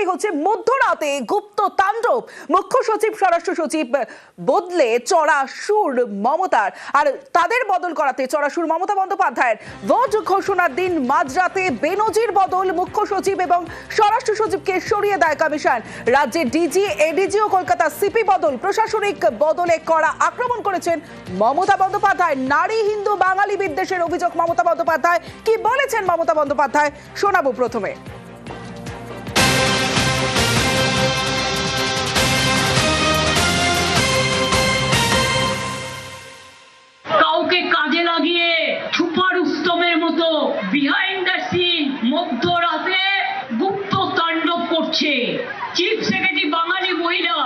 রাতেই হচ্ছে মধ্যরাতে গুপ্ত তাণ্ডব। মুখ্য সচিব স্বরাষ্ট্র সচিব বদলে চড়া সুর মমতার, আর তাদের বদল করাতে চড়া সুর মমতা বন্দ্যোপাধ্যায়ের। ভোট ঘোষণার দিন মাঝরাতে বেনজির বদল, মুখ্য সচিব এবং স্বরাষ্ট্র সচিবকে সরিয়ে দেয় কমিশন। রাজ্যে ডিজি, এডিজি ও কলকাতা সিপি বদল, প্রশাসনিক বদলে কড়া আক্রমণ করেছেন মমতা বন্দ্যোপাধ্যায়। নারী হিন্দু বাঙালি বিদ্বেষের অভিযোগ মমতা বন্দ্যোপাধ্যায়। কি বলেছেন মমতা বন্দ্যোপাধ্যায় শোনাবো প্রথমে। কাউকে কাজে লাগিয়ে সুপার উত্তমের মতো বিহাইন্ড দ্য সিন মধ্যরাতে গুপ্ত তাণ্ডব করছে। চিফ সেক্রেটারি বাঙালি মহিলা,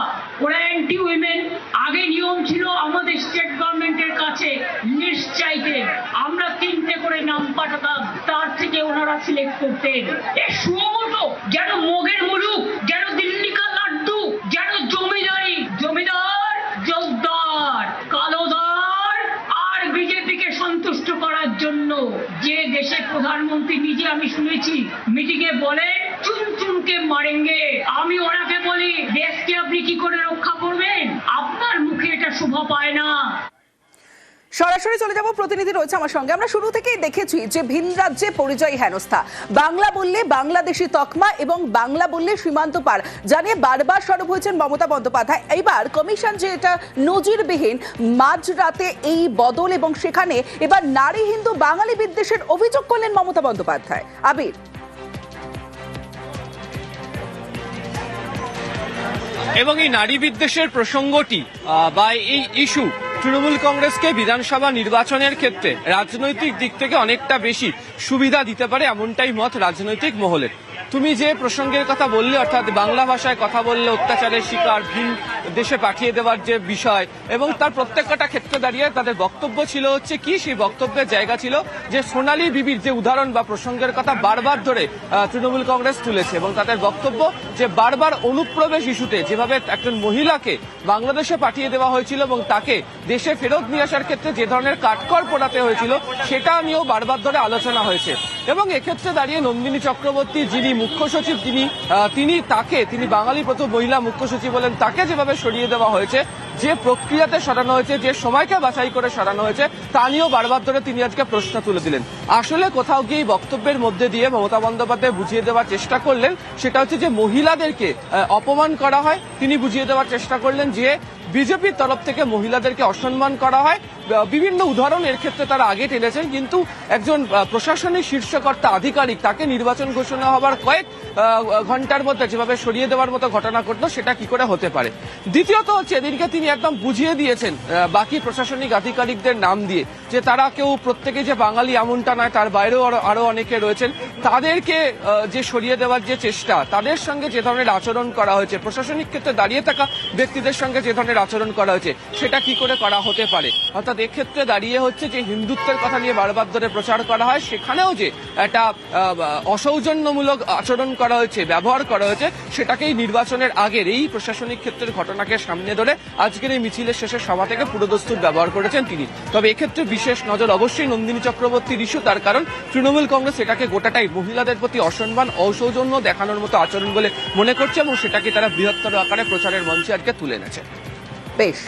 ওরা অ্যান্টি উইমেন। আগে নিয়ম ছিল আমাদের স্টেট গভর্নমেন্টের কাছে লিস্ট চাইতেন, আমরা 3টে করে নাম পাঠাতাম, তার থেকে ওনারা সিলেক্ট করতেন। এ সুমতো যেন মগের মুলুক, যেন দিল্লি কা লাড্ডু, যেন জমিদারি, জমিদার জোরদার কালোদার আর বিজেপিকে সন্তুষ্ট করার জন্য যে দেশের প্রধানমন্ত্রী নিজে, আমি শুনেছি মিটিংয়ে বলে চুন চুনকে মারেঙ্গে। আমি ওনাকে বলি, দেশকে আপনি কি করে রক্ষা করবেন? আপনার মুখে এটা শোভা পায় না। সরাসরি চলে যাব, প্রতিনিধি রয়েছে আমার সঙ্গে। আমরা শুরু থেকেই দেখেছি যে ভিন রাজ্যে পরিচয় হেনস্থা, বাংলা বললে বাংলাদেশি তকমা এবং বাংলা বললে সীমান্ত পার জানিয়ে বারবার সরব হয়েছেন মমতা বন্দ্যোপাধ্যায়। এইবার কমিশন যে এটা নজিরবিহীন মাঝরাতে এই বদল, এবং সেখানে এবার নারী হিন্দু বাঙালি বিদ্বেষের অভিযোগ করলেন মমতা বন্দ্যোপাধ্যায়। আবির, এবং এই নারী বিদ্বেষের প্রসঙ্গটি বা এই ইস্যু তৃণমূল কংগ্রেসকে বিধানসভা নির্বাচনের ক্ষেত্রে রাজনৈতিক দিক থেকে অনেকটা বেশি সুবিধা দিতে পারে, এমনটাই মত রাজনৈতিক মহলের। তুমি যে প্রসঙ্গের কথা বললে, অর্থাৎ বাংলা ভাষায় কথা বললে অত্যাচারের শিকার, ভিন দেশে পাঠিয়ে দেওয়ার যে বিষয়, এবং তার প্রত্যেকটা ক্ষেত্রে দাঁড়িয়ে তাদের বক্তব্য ছিল হচ্ছে কি, সেই বক্তব্যের জায়গা ছিল যে সোনালী বিবির যে উদাহরণ বা প্রসঙ্গের কথা বারবার ধরে তৃণমূল কংগ্রেস তুলেছে, এবং তাদের বক্তব্য যে বারবার অনুপ্রবেশ ইস্যুতে যেভাবে একজন মহিলাকে বাংলাদেশে পাঠিয়ে দেওয়া হয়েছিল এবং তাকে দেশে ফেরত নিয়ে আসার ক্ষেত্রে যে ধরনের কাঠখড় পোড়াতে হয়েছিল, সেটা নিয়েও বারবার ধরে আলোচনা হয়েছে। এবং এক্ষেত্রে দাঁড়িয়ে নন্দিনী চক্রবর্তী, যিনি মুখ্য সচিব, তিনি বাঙালি প্রথম মহিলা মুখ্য সচিব বলেন, তাকে যেভাবে সরিয়ে দেওয়া হয়েছে, যে প্রক্রিয়াতে সরানো হয়েছে, যে সময়কে বাছাই করে সরানো হয়েছে, তা নিয়েও বারবার ধরে তিনি আজকে প্রশ্ন তুলে দিলেন। আসলে কোথাও গিয়ে বক্তব্যের মধ্যে দিয়ে মমতা বন্দ্যোপাধ্যায় বুঝিয়ে দেওয়ার চেষ্টা করলেন, সেটা হচ্ছে যে মহিলাদেরকে অপমান করা হয়। তিনি বুঝিয়ে দেওয়ার চেষ্টা করলেন যে বিজেপির তরফ থেকে মহিলাদেরকে অসম্মান করা হয়। বিভিন্ন উদাহরণ এর ক্ষেত্রে তারা আগে টেনেছেন, কিন্তু একজন প্রশাসনিক শীর্ষকর্তা আধিকারিক, তাকে নির্বাচন ঘোষণা হবার কয়েক ঘন্টার মধ্যে যেভাবে সরিয়ে দেওয়ার মতো ঘটনা ঘটলো, সেটা কি করে হতে পারে। দ্বিতীয়ত হচ্ছে, এদিনকে তিনি একদম বুঝিয়ে দিয়েছেন বাকি প্রশাসনিক আধিকারিকদের নাম দিয়ে, যে তারা কেউ প্রত্যেকে যে বাঙালি এমনটা নয়, তার বাইরেও আরো অনেকে রয়েছেন। তাদেরকে যে সরিয়ে দেওয়ার যে চেষ্টা, তাদের সঙ্গে যে ধরনের আচরণ করা হয়েছে, প্রশাসনিক ক্ষেত্রে দাঁড়িয়ে থাকা ব্যক্তিদের সঙ্গে যে ধরনের আচরণ করা হয়েছে, সেটা কি করে করা হতে পারে। অর্থাৎ এক্ষেত্রে দাঁড়িয়ে হচ্ছে যে হিন্দুত্বের কথা নিয়ে বারবার ধরে প্রচার করা হয়, সেখানেও যে একটা অসৌজন্যমূলক আচরণ করা হয়েছে, ব্যবহার করা হয়েছে, সেটাকেই নির্বাচনের আগের এই প্রশাসনিক ক্ষেত্রের ঘটনাকে সামনে ধরে আজকের এই মিছিলের শেষের সভা থেকে পুরোদস্তুর ব্যবহার করেছেন তিনি। তবে এক্ষেত্রে বিশেষ নজর অবশ্যই নন্দিনী চক্রবর্তীর ইস্যু, তার কারণ তৃণমূল কংগ্রেস এটাকে গোটাটাই মহিলাদের প্রতি অসম্মান, অসৌজন্য দেখানোর মতো আচরণ বলে মনে করছে, এবং সেটাকে তারা বৃহত্তর আকারে প্রচারের মঞ্চে আজকে তুলে এনেছে। বেশ।